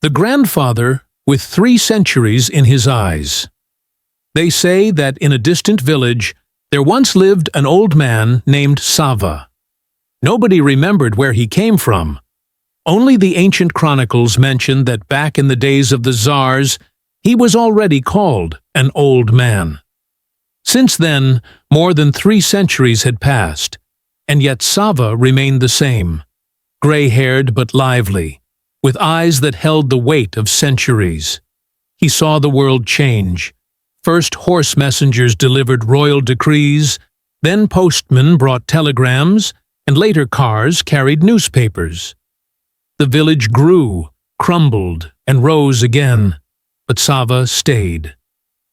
The grandfather with 3 centuries in his eyes. They say that in a distant village there once lived an old man named Sava. Nobody remembered where he came from. Only the ancient chronicles mention that back in the days of the Tsars, he was already called an old man. Since then, more than 3 centuries had passed, and yet Sava remained the same, gray-haired but lively, with eyes that held the weight of centuries. He saw the world change. First horse messengers delivered royal decrees, then postmen brought telegrams, and later cars carried newspapers. The village grew, crumbled, and rose again, but Sava stayed.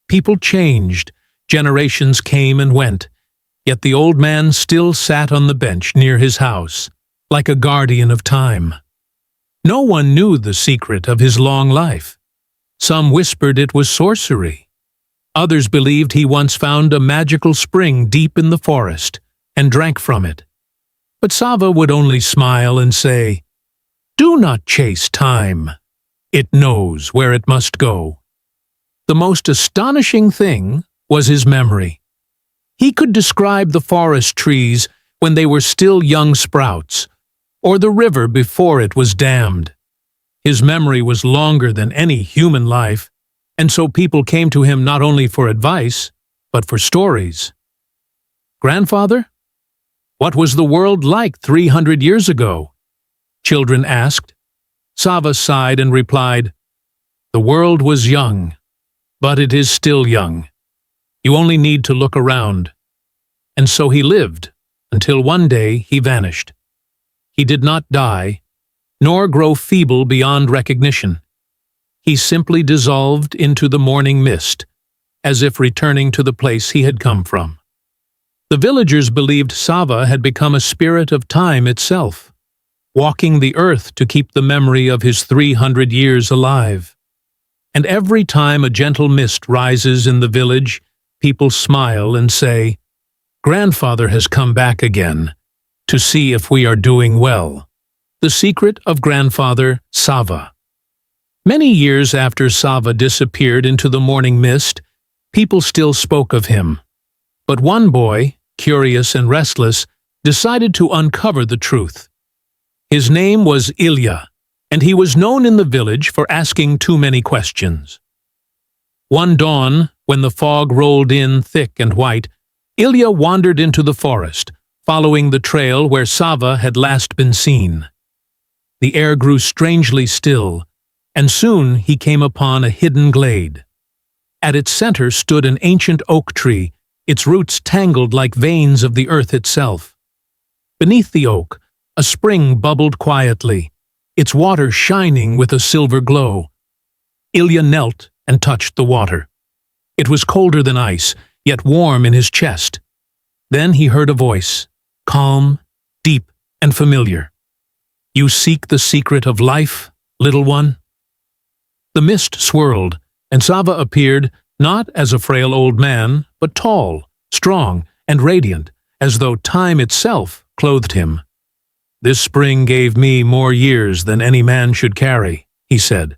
People changed, generations came and went, yet the old man still sat on the bench near his house, like a guardian of time. No one knew the secret of his long life. Some whispered it was sorcery. Others believed he once found a magical spring deep in the forest and drank from it. But Sava would only smile and say, "Do not chase time. It knows where it must go." The most astonishing thing was his memory. He could describe the forest trees when they were still young sprouts, or the river before it was dammed. His memory was longer than any human life, and so people came to him not only for advice, but for stories. "Grandfather, what was the world like 300 years ago?" children asked. Sava sighed and replied, "The world was young, but it is still young. You only need to look around." And so he lived, until one day he vanished. He did not die, nor grow feeble beyond recognition. He simply dissolved into the morning mist, as if returning to the place he had come from. The villagers believed Sava had become a spirit of time itself, walking the earth to keep the memory of his 300 years alive. And every time a gentle mist rises in the village, people smile and say, "Grandfather has come back again, to see if we are doing well." The secret of Grandfather Sava. Many years after Sava disappeared into the morning mist, people still spoke of him. But one boy, curious and restless, decided to uncover the truth. His name was Ilya, and he was known in the village for asking too many questions. One dawn, when the fog rolled in thick and white, Ilya wandered into the forest, following the trail where Sava had last been seen. The air grew strangely still, and soon he came upon a hidden glade. At its center stood an ancient oak tree, its roots tangled like veins of the earth itself. Beneath the oak, a spring bubbled quietly, its water shining with a silver glow. Ilya knelt and touched the water. It was colder than ice, yet warm in his chest. Then he heard a voice, calm, deep, and familiar. "You seek the secret of life, little one?" The mist swirled, and Sava appeared not as a frail old man, but tall, strong, and radiant, as though time itself clothed him. "This spring gave me more years than any man should carry," he said.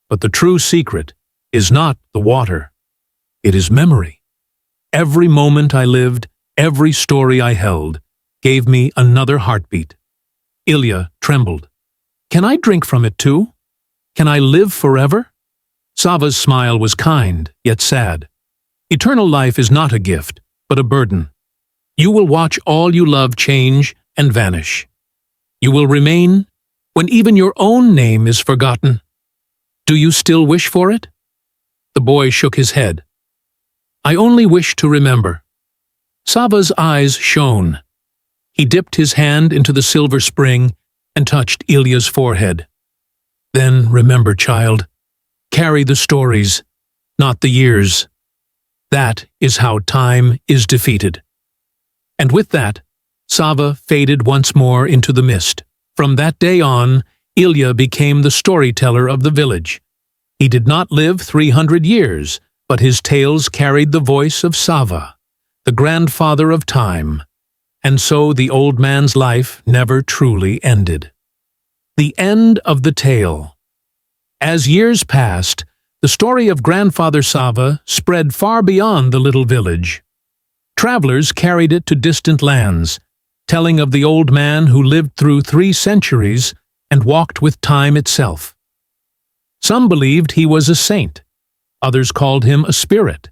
"But the true secret is not the water. It is memory. Every moment I lived, every story I held, gave me another heartbeat." Ilya trembled. "Can I drink from it too? Can I live forever?" Sava's smile was kind, yet sad. "Eternal life is not a gift, but a burden. You will watch all you love change and vanish. You will remain when even your own name is forgotten. Do you still wish for it?" The boy shook his head. "I only wish to remember." Sava's eyes shone. He dipped his hand into the silver spring and touched Ilya's forehead. "Then remember, child, carry the stories, not the years. That is how time is defeated." And with that, Sava faded once more into the mist. From that day on, Ilya became the storyteller of the village. He did not live 300 years, but his tales carried the voice of Sava, the grandfather of time. And so the old man's life never truly ended. The end of the tale. As years passed, the story of Grandfather Sava spread far beyond the little village. Travelers carried it to distant lands, telling of the old man who lived through 3 centuries and walked with time itself. Some believed he was a saint, others called him a spirit,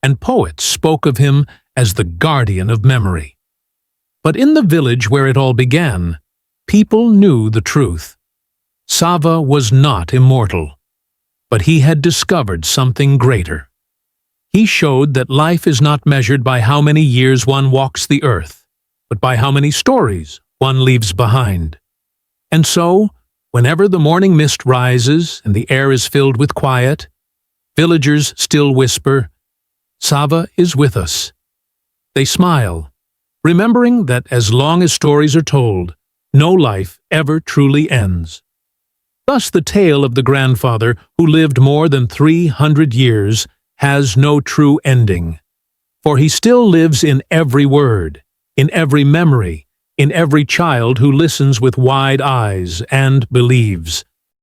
and poets spoke of him as the guardian of memory. But in the village where it all began, people knew the truth. Sava was not immortal, but he had discovered something greater. He showed that life is not measured by how many years one walks the earth, but by how many stories one leaves behind. And so, whenever the morning mist rises and the air is filled with quiet, villagers still whisper, "Sava is with us." They smile, remembering that as long as stories are told, no life ever truly ends. Thus the tale of the grandfather who lived more than 300 years has no true ending, for he still lives in every word, in every memory, in every child who listens with wide eyes and believes.